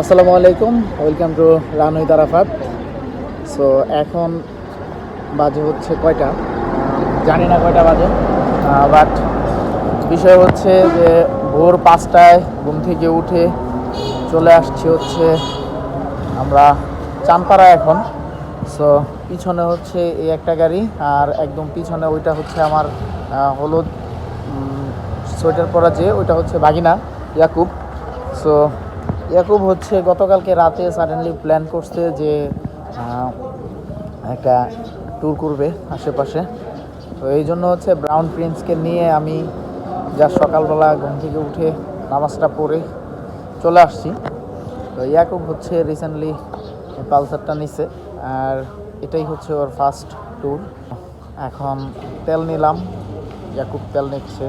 আসসালামু আলাইকুম, welcome to run with Arafat. So এখন বাজে হচ্ছে কয়টা জানি না কয়টা বাজে, বাট বিষয় হচ্ছে যে ভোর 5টায় ঘুম থেকে উঠে চলে আসছি হচ্ছে আমরা চাঁদপাড়া এখন। সো পিছনে হচ্ছে এই একটা গাড়ি, আর একদম পিছনে ওইটা হচ্ছে আমার হলুদ সোয়েটার পরা যে ওইটা হচ্ছে বাগিনা ইয়াকুব। সো ইয়াকুব হচ্ছে গতকালকে রাতে সাডেনলি প্ল্যান করছে যে একটা ট্যুর করবে আশেপাশে। তো এই জন্য হচ্ছে ব্রাউন প্রিন্সকে নিয়ে আমি যা সকালবেলা ঘুম থেকে উঠে নামাজটা পড়ে চলে আসছি। তো ইয়াকুব হচ্ছে রিসেন্টলি পালসারটা নিছে, আর এটাই হচ্ছে ওর ফার্স্ট ট্যুর। এখন তেল নিলাম, ইয়াকুব তেল নিচ্ছে,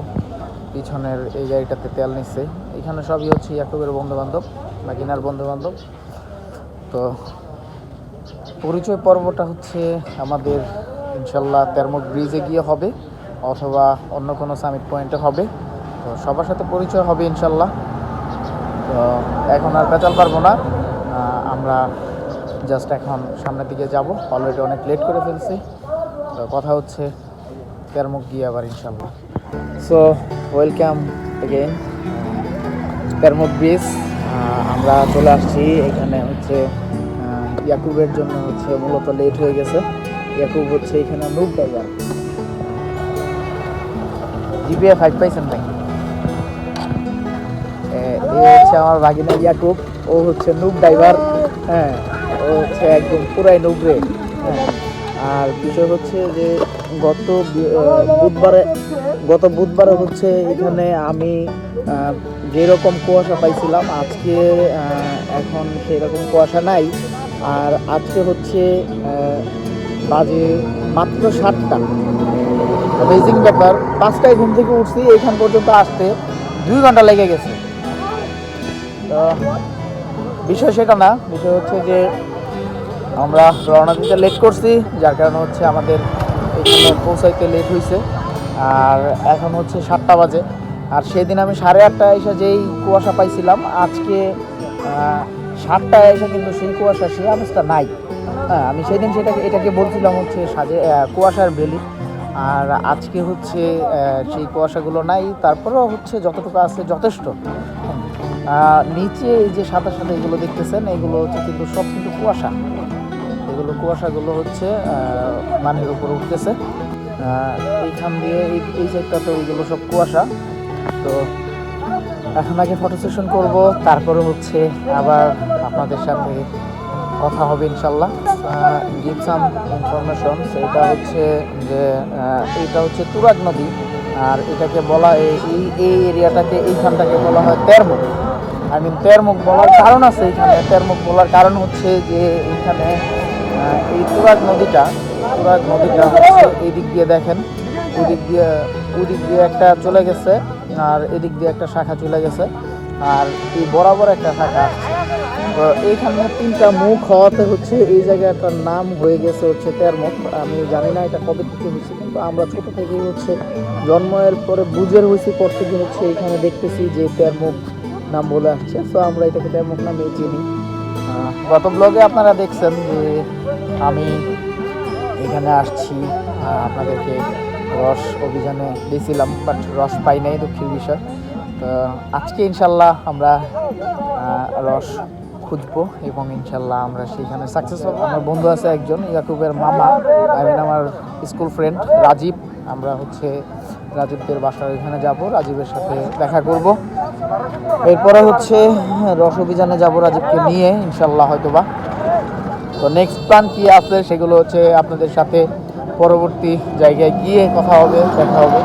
পিছনের এই গাড়িটাতে তেল নিচ্ছে। এখানে সবই হচ্ছে ইয়াকুবের বন্ধুবান্ধব, বাগিনার বন্ধুবান্ধব। তো পরিচয় পর্বটা হচ্ছে আমাদের ইনশাল্লাহ তেরমুখ ব্রিজে গিয়ে হবে, অথবা অন্য কোনো সামিট পয়েন্টে হবে। তো সবার সাথে পরিচয় হবে ইনশাল্লাহ। তো এখন আর পেঁচাল পারবো না, আমরা জাস্ট এখন সামনের দিকে যাব। অলরেডি অনেক লেট করে ফেলছি। তো কথা হচ্ছে তেরমুখ গিয়ে আবার ইনশাল্লাহ। So welcome again Termukh bridge. আমরা চলে আসছি এখানে হচ্ছে ইয়াকুবের জন্য হচ্ছে মূলত লেট হয়ে গেছে। ইয়াকুব হচ্ছে এখানে নুব ড্রাইভার। জিপিএ 5 পাইছেন ভাই? এ হচ্ছে আমার ভাগিনা ইয়াকুব, ও হচ্ছে নুব ড্রাইভার। হ্যাঁ, ও হচ্ছে একদম পুরাই নুবরে। হ্যাঁ, আর বিষয় হচ্ছে যে গত বুধবারে হচ্ছে এখানে আমি যেরকম কুয়াশা পাইছিলাম, আজকে এখন সেরকম কুয়াশা নাই। আর আজকে হচ্ছে বাজে মাত্র 7টা। অ্যামেজিং ব্যাপার, 5টায় ঘুম থেকে উঠছি, এইখান পর্যন্ত আসতে 2 ঘন্টা লেগে গেছে। তো বিষয় সেটা না, বিষয় হচ্ছে যে আমরা রওনা দিতে লেট করছি, যার কারণে হচ্ছে আমাদের এখানে পৌঁছাইতে লেট হয়েছে। আর এখন হচ্ছে 7টা বাজে। আর সেদিন আমি 8:30টায় এসে যেই কুয়াশা পাইছিলাম, আজকে 7টায় এসে কিন্তু সেই কুয়াশা, সেই আমেজটা নাই। হ্যাঁ, আমি সেদিন এটাকে বলছিলাম হচ্ছে কুয়াশার বেলি। আর আজকে হচ্ছে সেই কুয়াশাগুলো নাই, তারপরেও হচ্ছে যতটুকু আছে যথেষ্ট। নিচে এই যে সাদা সাদা এগুলো দেখতেছেন, এগুলো হচ্ছে কিন্তু সব কিন্তু কুয়াশা। এগুলো কুয়াশাগুলো হচ্ছে পানির উপরে উঠতেছে। এইখান দিয়ে এই সাইডটাতে ওইগুলো সব কুয়াশা। তো এখন আগে ফটো সেশন করব, তারপরে হচ্ছে আবার আপনাদের সাথে কথা হবে ইনশাল্লাহ। Give some information. এটা হচ্ছে যে এইটা হচ্ছে তুরাগ নদী, আর এটাকে বলা এই এরিয়াটাকে, এইখানটাকে বলা হয় তেরমুখ। তেরমুখ বলার কারণ আছে। এইখানে তেরমুখ বলার কারণ হচ্ছে যে এইখানে এই তুরাগ নদীটা হচ্ছে এই দিক দিয়ে দেখেন, ওদিক দিয়ে একটা চলে গেছে, আর এদিক দিয়ে একটা শাখা চলে গেছে, আর এই বরাবর একটা শাখা আসছে। তো এইখানে 3টা মুখ হওয়াতে হচ্ছে এই জায়গাটার নাম হয়ে গেছে হচ্ছে তেরমুখ। আমি জানি না এটা কবে থেকে হয়েছে, কিন্তু আমরা ছোট থেকেই হচ্ছে জন্মের পরে বুঝের হয়েছি পর থেকে হচ্ছে এইখানে দেখতেছি যে তেরমুখ নাম বলে আসছে। তো আমরা এটাকে তেরমুখ নামে চিনি। গত ব্লগে আপনারা দেখছেন যে আমি এখানে আসছি, আপনাদেরকে রস অভিযানে দিয়েছিলাম, বাট রস পাই নাই, দুঃখের বিষয়। তো আজকে ইনশাল্লাহ আমরা রস খুঁজবো এবং ইনশাল্লাহ আমরা সেইখানে সাকসেস হবো। আমার বন্ধু আছে একজন, ইয়াকুবের মামা, আমার স্কুল ফ্রেন্ড রাজীব। আমরা হচ্ছে রাজীবদের বাসার এখানে যাব, রাজীবের সাথে দেখা করব। এরপরে হচ্ছে রস অভিযানে যাব রাজীবকে নিয়ে ইনশাল্লাহ হয়তোবা। তো নেক্সট প্ল্যান কী আছে সেগুলো হচ্ছে আপনাদের সাথে পরবর্তী জায়গায় গিয়ে কথা হবে, দেখা হবে।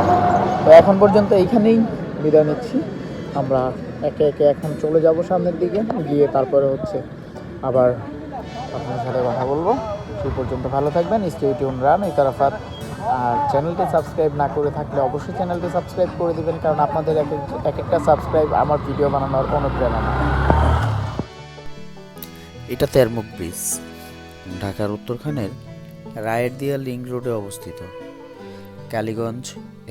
তো এখন পর্যন্ত এইখানেই বিদায় নিচ্ছি। আমরা একে একে এখন চলে যাব সামনের দিকে, গিয়ে তারপরে হচ্ছে আবার আপনার সাথে কথা বলবো। সেই পর্যন্ত ভালো থাকবেন। Stay tune run with Arafat. আর চ্যানেলটি সাবস্ক্রাইব না করে থাকলে অবশ্যই চ্যানেলটি সাবস্ক্রাইব করে দেবেন, কারণ আপনাদের এক একটা সাবস্ক্রাইব আমার ভিডিও বানানোর অনুপ্রেরণা। এটা তেরমুখ ব্রিজ, ঢাকার উত্তরখানের রায়েরদিয়া লিংক রোডে অবস্থিত। কালীগঞ্জ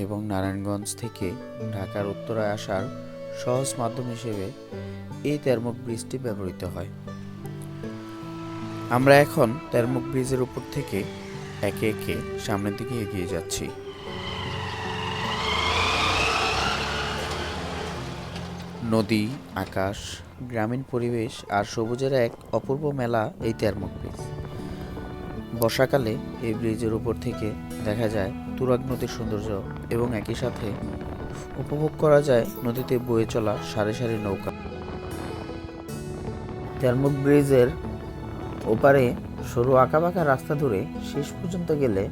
এবং নারায়ণগঞ্জ থেকে ঢাকার উত্তরায় আসার সহজ মাধ্যম হিসেবে এই তেরমুখ ব্রিজটি ব্যবহৃত হয়। আমরা এখন তেরমুখ ব্রিজের উপর থেকে একে একে সামনের দিকে এগিয়ে যাচ্ছি। নদী, আকাশ, গ্রামীণ পরিবেশ আর সবুজের এক অপূর্ব মেলা এই তেরমুখ ব্রিজ। বর্ষাকালে এই ব্রিজের উপর থেকে দেখা যায় তুরাগ নদীর সৌন্দর্য এবং একই সাথে উপভোগ করা যায় নদীতে বয়ে চলা সারি সারি নৌকা। তেরমুখ ব্রিজের ওপারে সরু আঁকাবাঁকা রাস্তা ধরে শেষ পর্যন্ত গেলে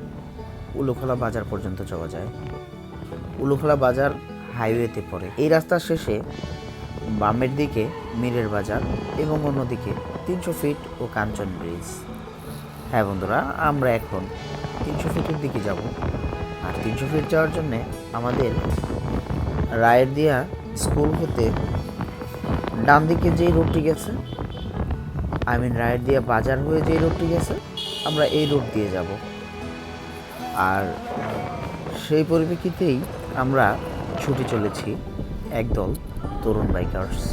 উলুখোলা বাজার পর্যন্ত যাওয়া যায়। উলুখোলা বাজার হাইওয়েতে পড়ে। এই রাস্তার শেষে বামের দিকে মীরের বাজার এবং অন্যদিকে 300 ফিট ও কাঞ্চন ব্রিজ। হ্যাঁ বন্ধুরা, আমরা এখন 300 ফিটের দিকে যাব। আর 300 ফিট যাওয়ার জন্যে আমাদের রায়েরদিয়া স্কুল হতে ডান দিকে যেই রোডটি গেছে, রায়েরদিয়া বাজার হয়ে যেই রোডটি গেছে, আমরা এই রোড দিয়ে যাব। আর সেই পরিপ্রেক্ষিতেই আমরা ছুটে চলেছি একদল তরুণ বাইকার্স।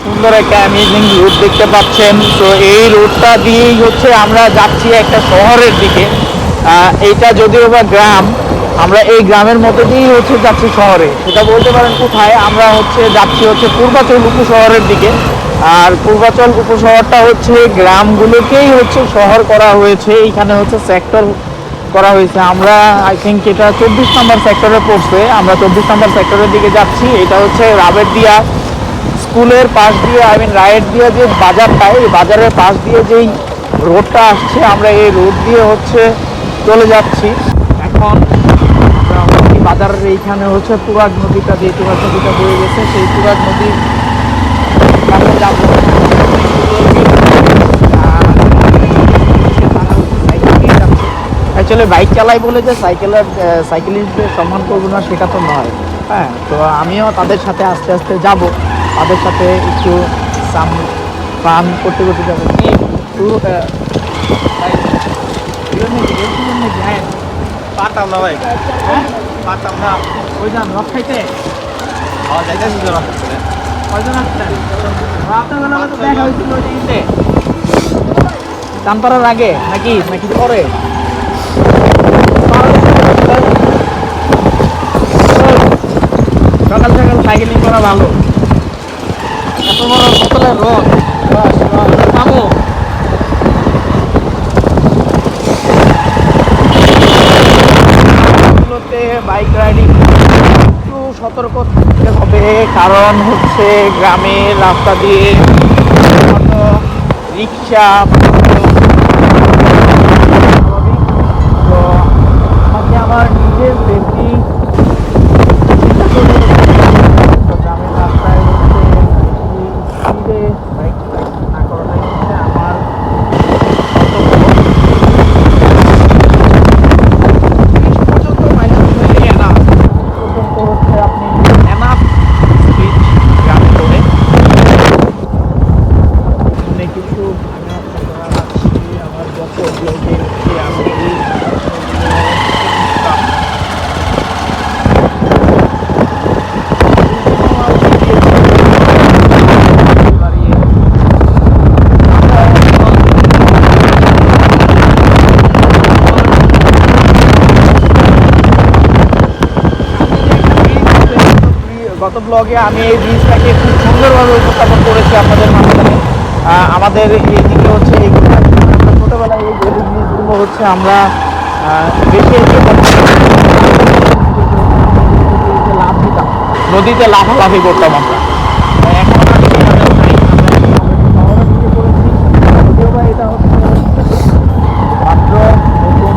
সুন্দর একটা অ্যামেজিং রোড দেখতে পাচ্ছেন। তো এই রোডটা দিয়েই হচ্ছে আমরা যাচ্ছি একটা শহরের দিকে। এইটা যদিও বা গ্রাম, আমরা এই গ্রামের মধ্যে দিয়েই হচ্ছে যাচ্ছি শহরে। সেটা বলতে পারেন কোথায়, আমরা হচ্ছে যাচ্ছি হচ্ছে পূর্বাচল উপশহরের দিকে। আর পূর্বাচল উপশহরটা হচ্ছে গ্রামগুলোকেই হচ্ছে শহর করা হয়েছে, এইখানে হচ্ছে সেক্টর করা হয়েছে। আমরা আই থিঙ্ক এটা 24 নম্বর সেক্টরে পড়ছে, আমরা 24 নম্বর সেক্টরের দিকে যাচ্ছি। এটা হচ্ছে রাবেরদিয়া স্কুলের পাশ দিয়ে রায়েরদিয়া যে বাজারটা, এই বাজারের পাশ দিয়ে যেই রোডটা আসছে, আমরা এই রোড দিয়ে হচ্ছে চলে যাচ্ছি। এখন বাজারের এইখানে হচ্ছে তুরাগ নদীটা, যে তুরাগ নদীটা বয়ে গেছে, সেই তুরাগ নদীর কাছে যাব। অ্যাকচুয়ালি বাইক চালাই বলে যে সাইকেলিস্টদের সম্মান করবো না সেটা তো নয়। হ্যাঁ, তো আমিও তাদের সাথে আস্তে আস্তে যাব, তাদের সাথে একটু ফান করতে করতে যাবো। পারতাম না ভাই, পারতাম না। ওই যান রক খাইতে যাইতেছি তো রক খাইতে। কয়জন আসছেন? আপনার তো দেখা হয়েছিল ওই দিনতে চান পাড়ার আগে নাকি নাকি পরে? সকাল সকাল সাইকেলিং করা ভালো। এত বড় বোতলের রোদ, থামো। বাইক রাইডিং একটু সতর্ক থাকতে হবে, কারণ হচ্ছে গ্রামের রাস্তা দিয়ে রিক্সা, তো আমাকে আমার নিজের সেফটি গ্রামের রাস্তায় হচ্ছে স্পিডে বাইক না করাটাই হচ্ছে আমার কিছু ব্লগে আমি এই ব্রিজটাকে খুব সুন্দরভাবে উপস্থাপন করেছি আপনাদের মাধ্যমে। আমাদের এইদিকে হচ্ছে এইগুলো আমরা ছোটোবেলায় এই জিনিসগুলো হচ্ছে আমরা বেশি লাভ দিতাম, নদীতে লাফালাফি করতাম আমরা। এখন আর সেটা নাই, আমরা শহরের দিকে করেছি, যদিও বা এটা হচ্ছে মাত্র নতুন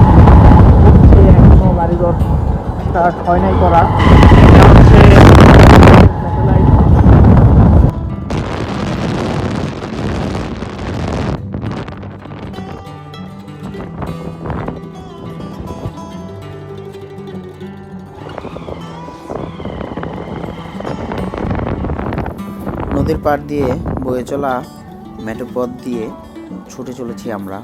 হচ্ছে, এখনো বাড়িঘর স্টার্ট হয় নাই করা। এটা হচ্ছে স্যাটেলাইট। নদীর পাড় দিয়ে বয়ে চলা মেঠো পথ দিয়ে ছুটে চলেছি আমরা।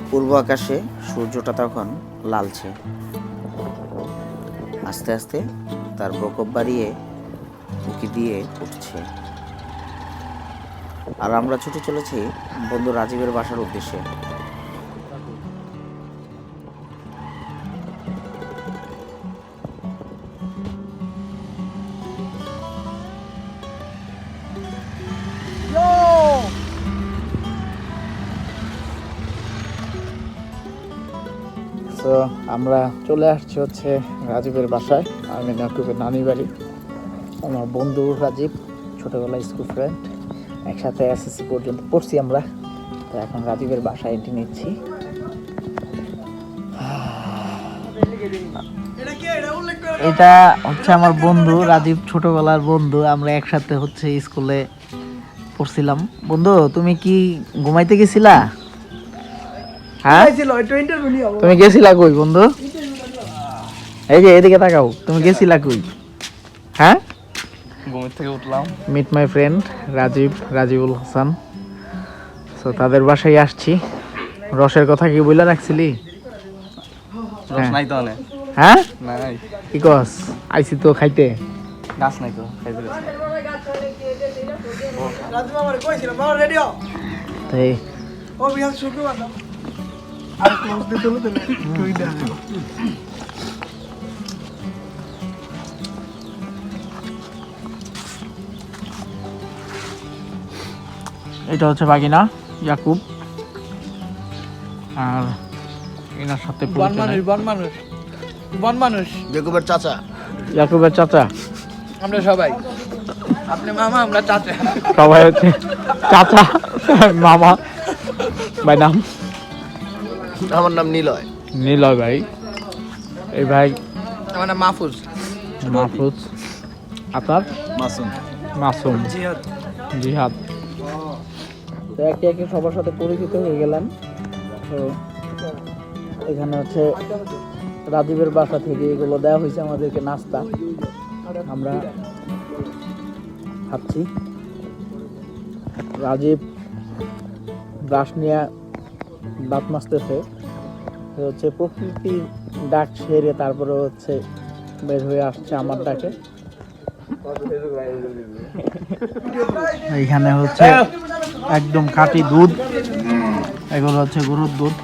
পূর্ব আকাশে সূর্যটা তখন লালচে, আস্তে আস্তে তার প্রকোপ বাড়িয়ে উঁকি দিয়ে উঠছে। আর আমরা ছুটে চলেছি বন্ধু রাজীবের বাসার উদ্দেশ্যে। তো আমরা চলে আসছি হচ্ছে রাজীবের বাসায়, আমি নাকুবের নানি বাড়ি। আমার বন্ধু রাজীব, ছোটোবেলায় স্কুল ফ্রেন্ড, একসাথে এসএসসি পর্যন্ত পড়ছি আমরা। তো এখন রাজীবের বাসায় এন্ট্রি নিচ্ছি। এটা হচ্ছে আমার বন্ধু রাজীব, ছোটবেলার বন্ধু। আমরা একসাথে হচ্ছে স্কুলে পড়ছিলাম। বন্ধু, তুমি কি ঘুমাইতে গেছিলা? হ্যাঁ, তুমি গেছিলা কই বন্ধু? এই যে এদিকে তাকাও, তুমি গেছিলা কই? হ্যাঁ, ঘুমের থেকে উঠলাম। Meet my friend Rajibul Hasan. So তাদের বাসায় আসছি। রসের কথা কি বইলা রাখছিলি? রস নাই তো অনেক। হ্যাঁ, নাই, কি কস? আইছি তো খাইতে। গাছ নাই তো খাইতে গাছ নাই। তাই এটা হচ্ছে বাগিনা ইয়াকুব, আর এনার সাথে বন মানুষ বেকুবের চাচা। ইয়াকুবের চাচা। আমরা সবাই, আপনি মামা আমরা চাচা। সবাই হচ্ছে চাচা মামা। ভাই নাম? আমার নাম নিলয়। নিলয় ভাই। এই ভাই আমার নাম মাহফুজ। মাহফুজ। আপনার? মাসুম। মাসুম। জিহাদ। জিহাদ। তো একে একে সবার সাথে পরিচিত হয়ে গেলাম। তো এখানে হচ্ছে রাজীবের বাসা থেকে এগুলো দেওয়া হয়েছে আমাদেরকে নাস্তা, আমরা খাচ্ছি। রাজীব ব্রাশ নিয়ে দাঁত মাজতেছে। হচ্ছে প্রকৃতির ডাক সেরে তারপরে হচ্ছে বের হয়ে আসছে আমার ডাকে। এইখানে হচ্ছে একদম খাঁটি দুধ, এগুলো হচ্ছে গরুর দুধ।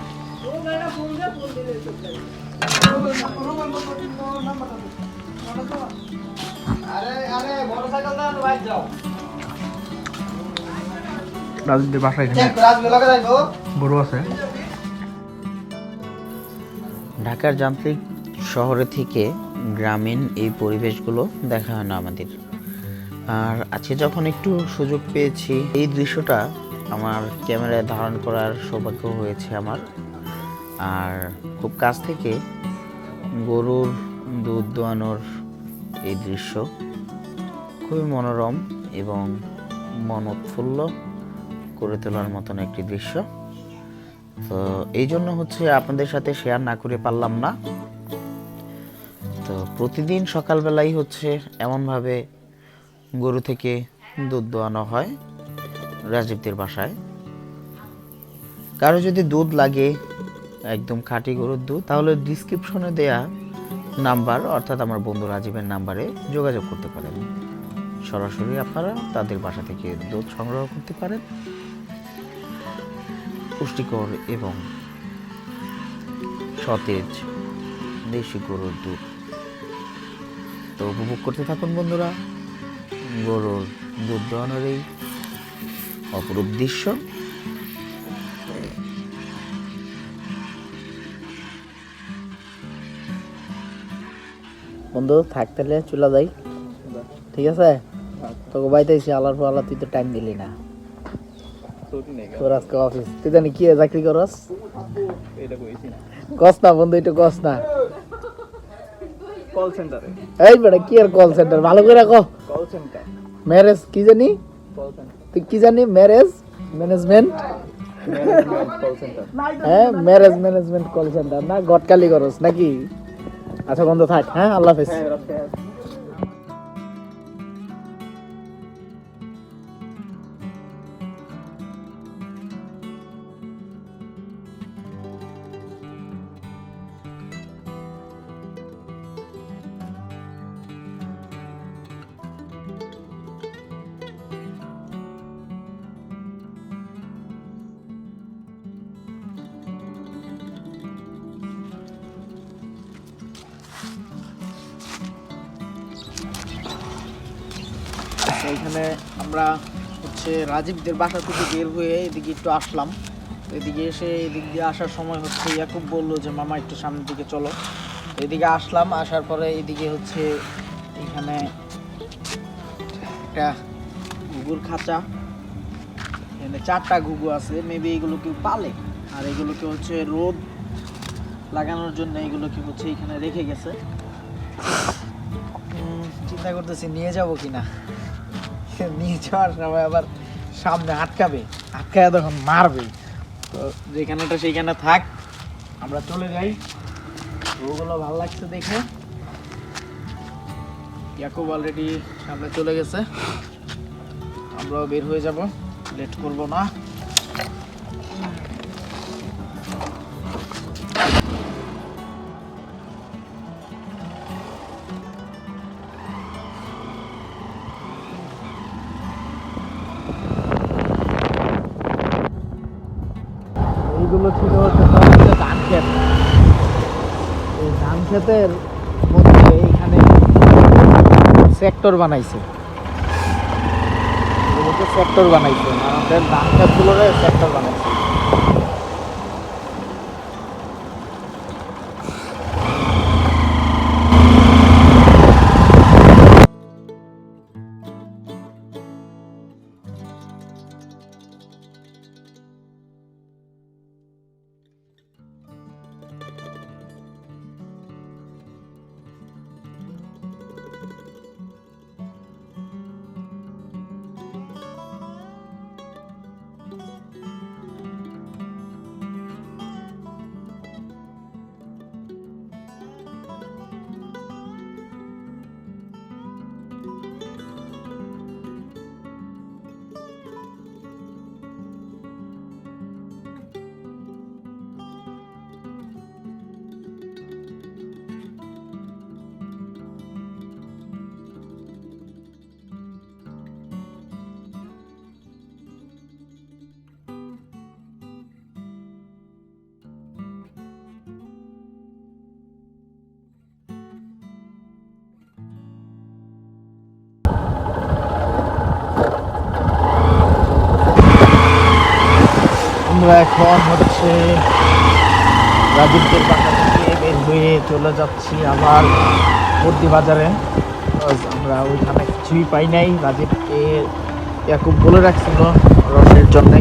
রাজীবের বাসায় এখানে গরু আছে। ঢাকার যান্ত্রিক শহরে থেকে গ্রামীণ এই পরিবেশগুলো দেখা হয় না আমাদের। আর আজকে যখন একটু সুযোগ পেয়েছি, এই দৃশ্যটা আমার ক্যামেরায় ধারণ করার সৌভাগ্য হয়েছে আমার। আর খুব কাছ থেকে গরুর দুধ দোয়ানোর এই দৃশ্য খুবই মনোরম এবং মন উৎফুল্ল করে তোলার মতন একটি দৃশ্য। তো এই জন্য হচ্ছে আপনাদের সাথে শেয়ার না করে পারলাম না। তো প্রতিদিন সকালবেলাই হচ্ছে এমনভাবে গরু থেকে দুধ দোয়ানো হয় রাজীবদের বাসায়। কারো যদি দুধ লাগে, একদম খাঁটি গরুর দুধ, তাহলে ডিসক্রিপশনে দেয়া নাম্বার অর্থাৎ আমার বন্ধু রাজীবের নাম্বারে যোগাযোগ করতে পারেন। সরাসরি আপনারা তাদের বাসা থেকে দুধ সংগ্রহ করতে পারেন। পুষ্টিকর এবং সতেজ দেশি গরুর দুধ তো উপভোগ করতে থাকুন বন্ধুরা গরুর দুধ দোয়ানোর এই অপরূপ দৃশ্য। বন্ধু থাকতে চলে যাই, ঠিক আছে? তোকে বাইতেছি আলার পর আল্লাহ, তুই তো টাইম দিলি না। তোর আজকে অফিস, তুই জানি কি চাকরি করস? কস না বন্ধু, একটু কস না। কল সেন্টারে। এই বেটা কি আর কল সেন্টার, ভালো করে কো। Call centre. ম্যারেজ কি জানি, তুই কি জানি? Marriage management, call centre. হ্যাঁ ম্যারেজ ম্যানেজমেন্ট কল সেন্টার না, গটকালি করস নাকি? আচ্ছা বন্ধু থাক, হ্যাঁ আল্লাহ হাফেজ। এইখানে আমরা হচ্ছে রাজীবদের বাসা থেকে বের হয়ে এদিকে একটু আসলাম। এদিকে এসে এদিক দিয়ে আসার সময় হচ্ছে ইয়াকুব বললো যে মামা একটু সামনের দিকে চলো। এদিকে আসলাম, আসার পরে এদিকে হচ্ছে এখানে একটা ঘুঘুর খাঁচা, এখানে 4টা ঘুঘু আছে, মেবি এগুলো কেউ পালে, আর এগুলোকে হচ্ছে রোদ লাগানোর জন্য এগুলোকে হচ্ছে এখানে রেখে গেছে। চিন্তা করতেছি নিয়ে যাব কিনা, নিয়ে যাওয়ার সময় আবার সামনে আটকাবে, আটকায় তখন মারবে। তো যেখানেটা সেইখানে থাক, আমরা চলে যাই। ওগুলো ভালো লাগছে দেখে। ইয়াকুব অলরেডি সামনে চলে গেছে, আমরাও বের হয়ে যাব, লেট করব না। এইগুলো ছিল হচ্ছে ধান ক্ষেত। এই ধান ক্ষেতের মধ্যে এইখানে সেক্টর বানাইছে, সেক্টর বানাইছে, আমাদের ধান ক্ষেতগুলোর সেক্টর বানাইছে। আমরা এখন হচ্ছে রাজীবদের বাসা থেকে বের হয়ে চলে যাচ্ছি আবার বর্দি বাজারে। আমরা ওইখানে কিছুই পাই নাই, রাজীবকে ইয়াকুব বলে রাখছিল রসের জন্য,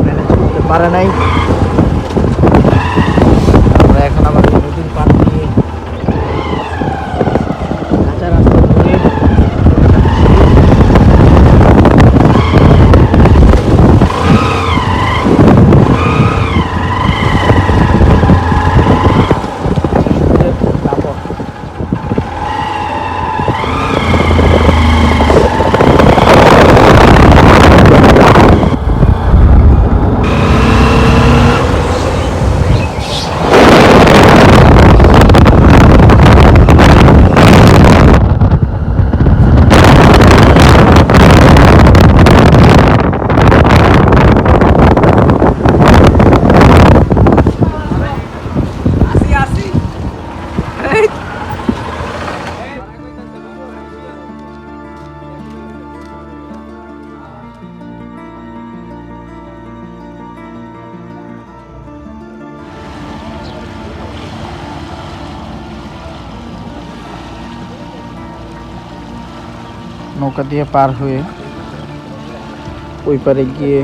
ম্যানেজ করতে পারে নাই। আমরা এখন আবার নদীর পার দিয়ে কাঁচা রাস্তা ধরে নৌকা দিয়ে পার হয়ে ওই পারে গিয়ে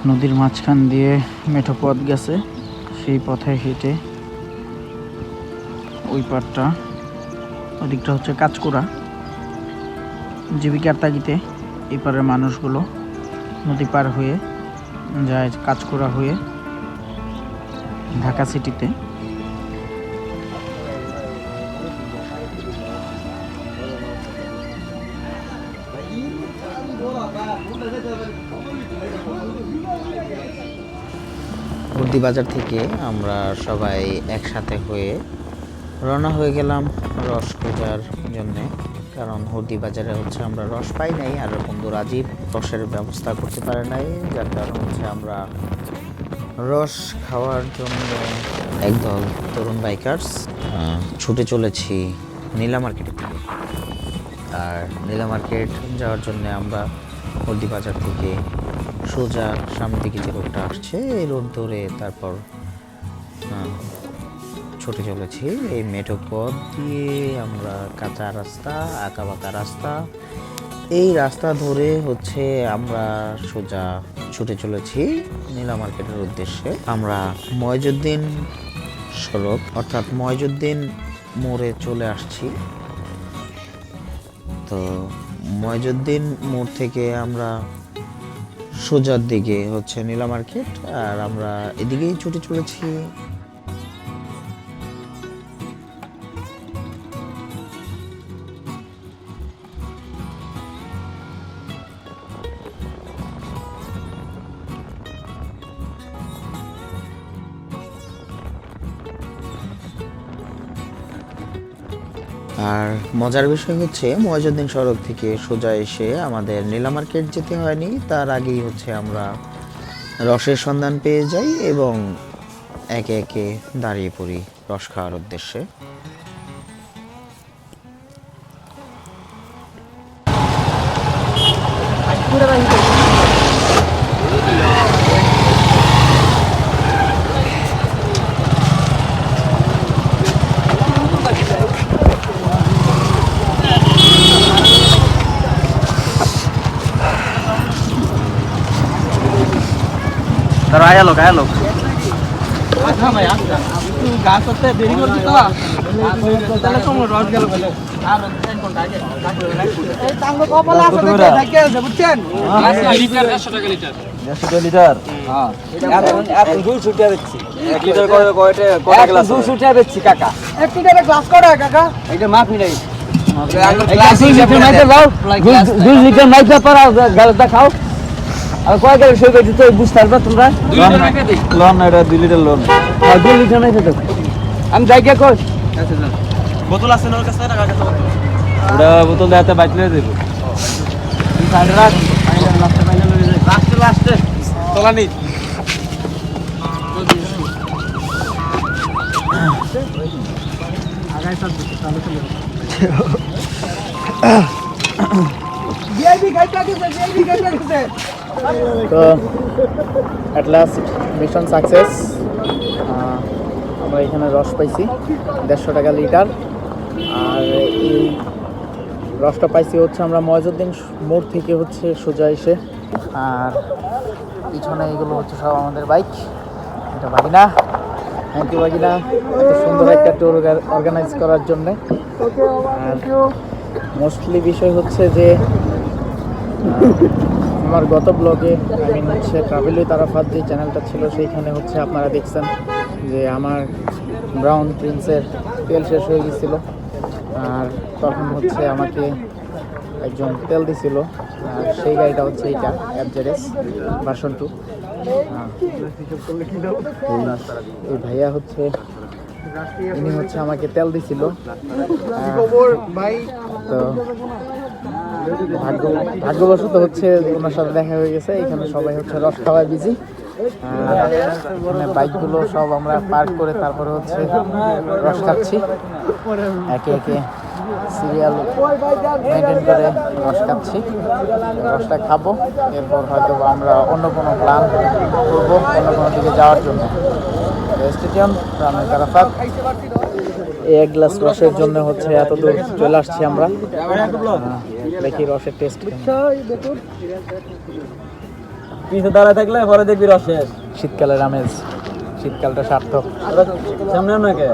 নদীর মাঝখান দিয়ে মেঠো পথ গেছে, সেই পথে হেঁটে ওই পারটা, ওদিকটা হচ্ছে কাঁচকুড়া। জীবিকার তাগিদে এই পারের মানুষগুলো নদী পার হয়ে যায় কাঁচকুড়া হয়ে ঢাকা সিটিতে। হুর্দি বাজার থেকে আমরা সবাই একসাথে হয়ে রওনা হয়ে গেলাম রস খোঁজার জন্যে, কারণ হুর্দি বাজারে হচ্ছে আমরা রস পাই নাই, আর বন্ধু রাজীব রসের ব্যবস্থা করতে পারে নাই, যার কারণ হচ্ছে আমরা রস খাওয়ার জন্য একদল তরুণ বাইকার্স ছুটে চলেছি নীলা মার্কেটের থেকে। আর নীলা মার্কেট যাওয়ার জন্য আমরা হলদি বাজার থেকে সোজা সামনের দিকে যে রোডটা আসছে এই রোড ধরে তারপর ছুটে চলেছি এই মেঠো পথ দিয়ে। আমরা কাঁচা রাস্তা, আঁকা বাঁকা রাস্তা, এই রাস্তা ধরে হচ্ছে আমরা সোজা ছুটে চলেছি নীলা মার্কেটের উদ্দেশ্যে। আমরা ময়জুদ্দিন সড়ক অর্থাৎ ময়জুদ্দিন মোড়ে চলে আসছি। তো ময়জুদ্দিন মোড় থেকে আমরা সোজার দিকে হচ্ছে নীলা মার্কেট, আর আমরা এদিকেই ছুটে চলেছি। আর মজার বিষয় হচ্ছে ময়জুদ্দিন সড়ক থেকে সোজা এসে আমাদের নীলা মার্কেট যেতে হয়নি, তার আগেই হচ্ছে আমরা রসের সন্ধান পেয়ে যাই এবং একে একে দাঁড়িয়ে পড়ি রস খাওয়ার উদ্দেশ্যে। আয়া লোক গাছ হতে দেরি করছি তো তাহলে সময় রস গেল বলে আর 1 ঘন্টা আগে এই টাঙ্গ কপাল আছে দেখে থাকে বুঝছেন 150 টাকা লিটার 150 লিটার। হ্যাঁ এখন 200 টাকা বেচছি। 1 লিটার করে কয়টা গ্লাস? 200 টাকা বেচছি কাকা। 1 লিটারে গ্লাস করা কাকা এটা মাপ নাই। গ্লাস লিটার মাইতে দাও 2 লিটার মাইতে পারা গালটা খাও। আর কয় গাল সই কইতে তো বুঝতে পারবা তোমরা? 2 লিটার মাইতে দেই লোন না, এটা 2 লিটার লোন। আর 2 লিটার মাইতে দাও। আমি যাই কে কই? আচ্ছা যান বোতল আছে না ওর কাছে টাকা কাছে বোতল ওটা বোতল দাতে বাইটলে দেব। তুই সাইডে রাখ, ফাইনাল লাস্টে ফাইনাল হয়ে যায়। লাস্টে তোলা নেই আগাই সব চালু চলে ভিআইপি গাইড লাগছে ভিআইপি গাইড লাগছে। তো অ্যাট লাস্ট মিশন সাকসেস। আমরা এখানে রস পাইছি 150 টাকা লিটার। আর এই রসটা পাইছি হচ্ছে আমরা ময়জুদ্দিন মোড় থেকে হচ্ছে সোজা এসে। আর পিছনে এগুলো হচ্ছে সব আমাদের বাইক। এটা বাগিনা, থ্যাংক ইউ বাগিনা, এত সুন্দর একটা ট্যুর অর্গানাইজ করার জন্যে। আর মোস্টলি বিষয় হচ্ছে যে আমার গত ব্লগে হচ্ছে ট্রাভেল উইথ আরাফাত যে চ্যানেলটা ছিল সেইখানে হচ্ছে আপনারা দেখছেন যে আমার ব্রাউন প্রিন্সের তেল শেষ হয়ে গেছিলো। আর তখন হচ্ছে আমাকে একজন তেল দিছিল, আর সেই গাড়িটা হচ্ছে এইটা FZS ভার্সন 2। এই ভাইয়া হচ্ছে ইনি হচ্ছে আমাকে তেল দিছিল। তো ভাগ্যবশত হচ্ছে ওনার সাথে দেখা হয়ে গেছে। এখানে সবাই হচ্ছে রস খাওয়ায় বিজি। এখানে বাইকগুলো সব আমরা পার্ক করে তারপরে হচ্ছে রস খাচ্ছি, একে একে সিরিয়াল মেনটেন করে রস খাচ্ছি। রসটা খাবো, এরপর হয়তো আমরা অন্য কোনো প্ল্যান করবো অন্য কোনো দিকে যাওয়ার জন্য। স্টেডিয়াম রামের আরাফাত। এই এক গ্লাস রসের জন্য হচ্ছে এত দূর চলে আসছি আমরা। দেখি রসের টেস্ট। পিছে দাঁড়ায় থাকলে পরে দেখবি রস শেষ। শীতকালের আমেজ, শীতকালটা সার্থক। সামনে নাকি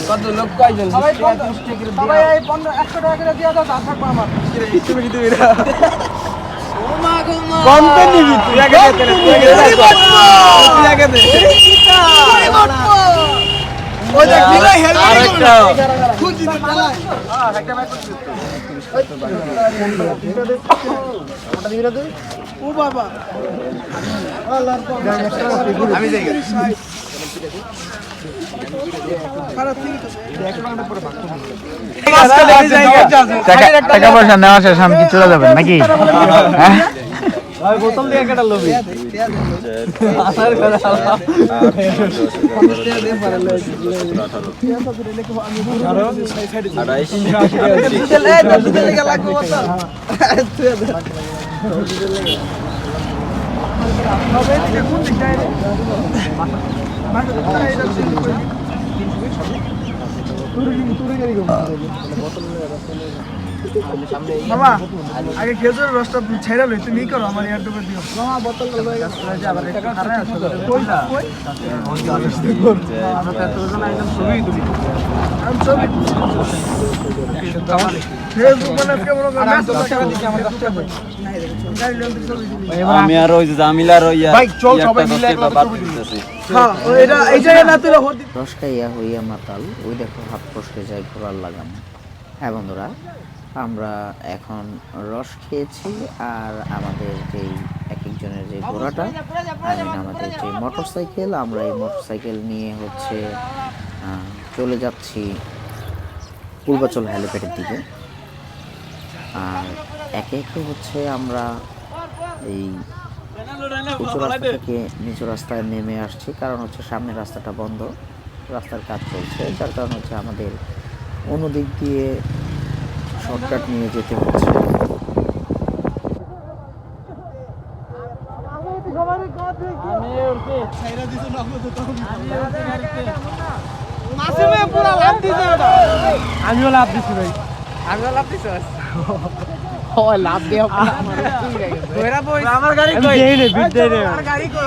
কত লোক কয়জন? সবাই এই 100 টাকা করে দিয়ে দাও, তার থাকবো আমার। কত নিবি তুই? আগে দে, তুই আগে দে। ওই দেখ দিলে হেলমেট আরেকটা খুঁজি তো চালায়। ও বাবা আমি যাই টাকা পয়সা নেওয়া শেষ, আমি কি চলে যাবেন নাকি? বোতল দিয়ে কেটে লবি। বাবা আগে খেজুর রসটা ছেড়ে লই, তুমি করো আমার ইয়ার ডুবে দিও। মামা বোতল লই আবার এটা খারাপ আছে কই কই আমরা তো এতজন আইলাম ছবি তুলি। আমি ছবি ফেসবুক মানে কেমন করে মেসেজ টাকা দিছি আমার 10 টাকা গাড়ি লোন দিয়ে ছবি দিবি। আমি আর ওই যে জামিলার ওই ভাই চল সবাই মিলে একবার ছবি দিতেছি। হ্যাঁ এটা এই জায়গায় না তুলে হদি। রস খাইয়া হইয়া মাতাল, ওই দেখো হাত ফসকে যায় ঘোরার লাগাম। হ্যাঁ বন্ধুরা, আমরা এখন রস খেয়েছি আর আমাদের যেই এক একজনের যে ঘোড়াটা, আমাদের যে মোটর সাইকেল, আমরা এই মোটর সাইকেল নিয়ে হচ্ছে চলে যাচ্ছি পূর্বাচল হেলিপ্যাডের দিকে। আর একে একে হচ্ছে আমরা এই উঁচু রাস্তা থেকে নিচু রাস্তায় নেমে আসছি, কারণ হচ্ছে সামনের রাস্তাটা বন্ধ, রাস্তার কাজ চলছে, যার কারণ হচ্ছে আমাদের অন্যদিক দিয়ে শর্টকাট নিয়ে যেতে হচ্ছে। আমিও লাভ দিছি ভাই, আমিও লাভ দিছি। ও লাভ দিও আমার গাড়ি কই? দেই নে বিট দেই নে। আমার গাড়ি কই?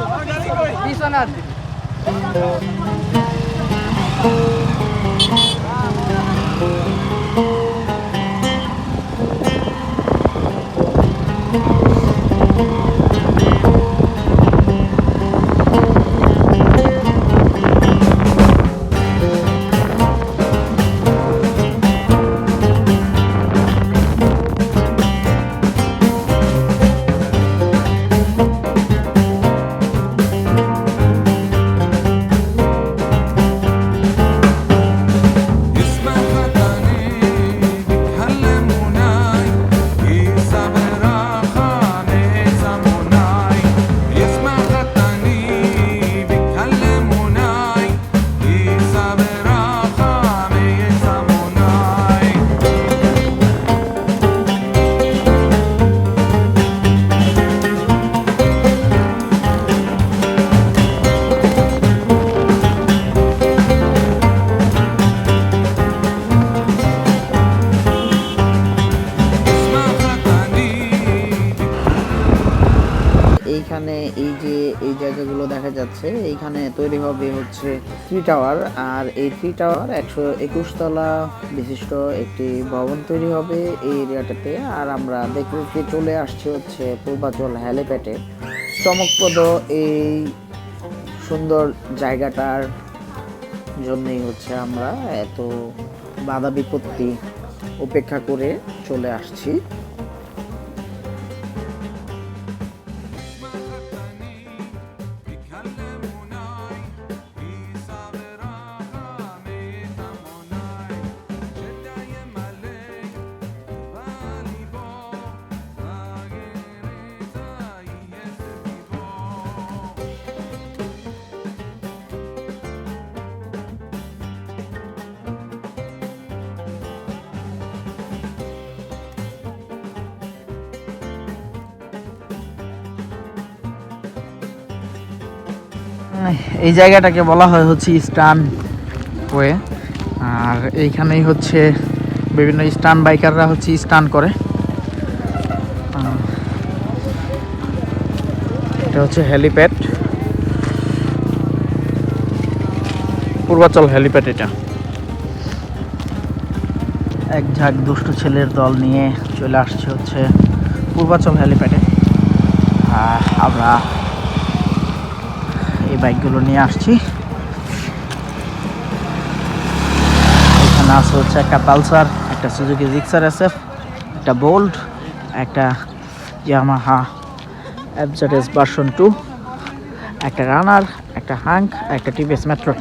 আমার গাড়ি পিছনে আছে। এইখানে এই যে এই জায়গাগুলো দেখা যাচ্ছে, এইখানে তৈরি হবে হচ্ছে 3 টাওয়ার। আর এই 3 টাওয়ার 121 তলা বিশিষ্ট একটি ভবন তৈরি হবে এই এরিয়াটাতে। আর আমরা দেখতে চলে আসছি হচ্ছে পূর্বাচল হেলিপ্যাডে। চমকপ্রদ এই সুন্দর জায়গাটার জন্যই হচ্ছে আমরা এত বাধা বিপত্তি উপেক্ষা করে চলে আসছি। এই জায়গাটাকে বলা হয় হচ্ছে স্টান ওয়ে, আর এইখানেই হচ্ছে বিভিন্ন স্টান বাইকাররা হচ্ছে স্টান করে। এটা হচ্ছে হেলিপ্যাড, পূর্বাচল হেলিপ্যাড। এটা এক ঝাঁক দুষ্ট ছেলের দল নিয়ে চলে আসছে হচ্ছে পূর্বাচল হেলিপ্যাডে। আমরা এই বাইকগুলো নিয়ে আসছি। এখানে আছে হচ্ছে একটা পালসার, একটা সুজুকি জিক্সার এসএফ, একটা বোল্ট, একটা ইয়ামাহা এফজেডএস ভার্সন 2, একটা রানার, একটা হাঙ্ক, একটা টিভিএস মেট্রো।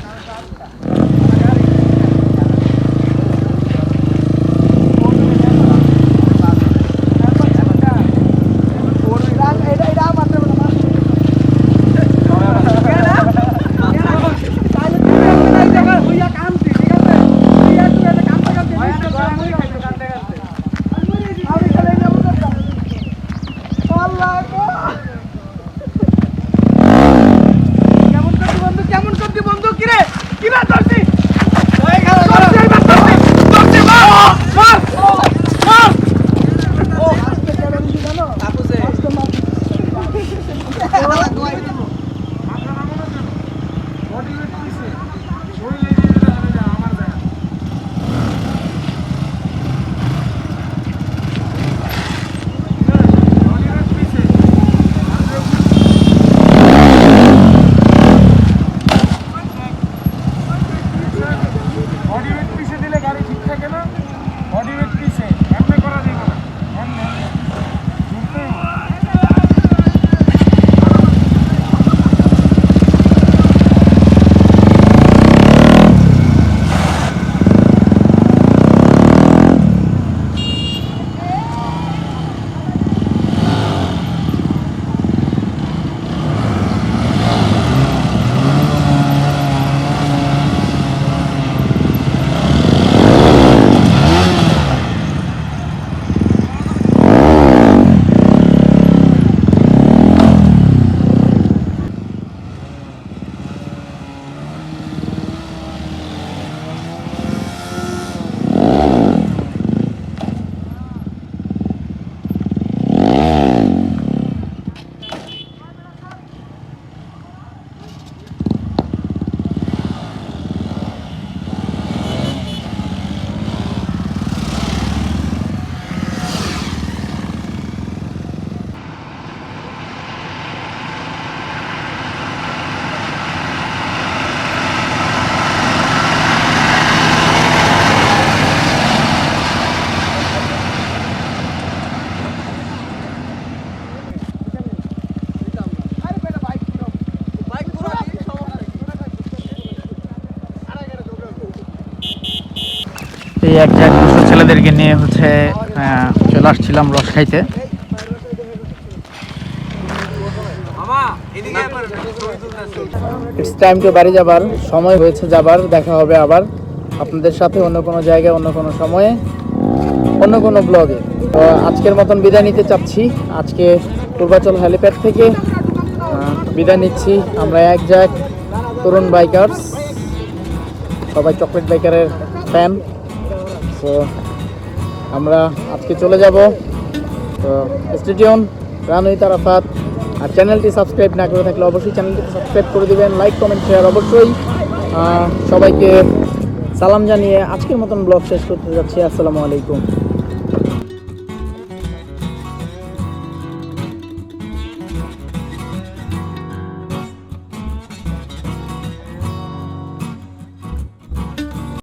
এই এক জায়গায় দুশো ছেলেদেরকে নিয়ে হচ্ছে চলে আসছিলাম রস খাইতে। ইটস টাইম টু বাড়ি যাবার সময় হয়েছে যাবার। দেখা হবে আবার আপনাদের সাথে অন্য কোনো জায়গায়, অন্য কোনো সময়ে, অন্য কোনো ব্লগে। তো আজকের মতন বিদায় নিতে চাচ্ছি। আজকে পূর্বাচল হেলিপ্যাড থেকে বিদায় নিচ্ছি। আমরা এক জায়গ তরুণ বাইকার্স, সবাই চকলেট বাইকারের ফ্যান। তো আমরা আজকে চলে যাব। তো stay tune, run with Arafat. আর চ্যানেলটি সাবস্ক্রাইব না করে থাকলে অবশ্যই চ্যানেলটি সাবস্ক্রাইব করে দিবেন, লাইক কমেন্ট শেয়ার অবশ্যই। সবাইকে সালাম জানিয়ে আজকের মতন ব্লগ শেষ করতে যাচ্ছি। আসসালামু আলাইকুম।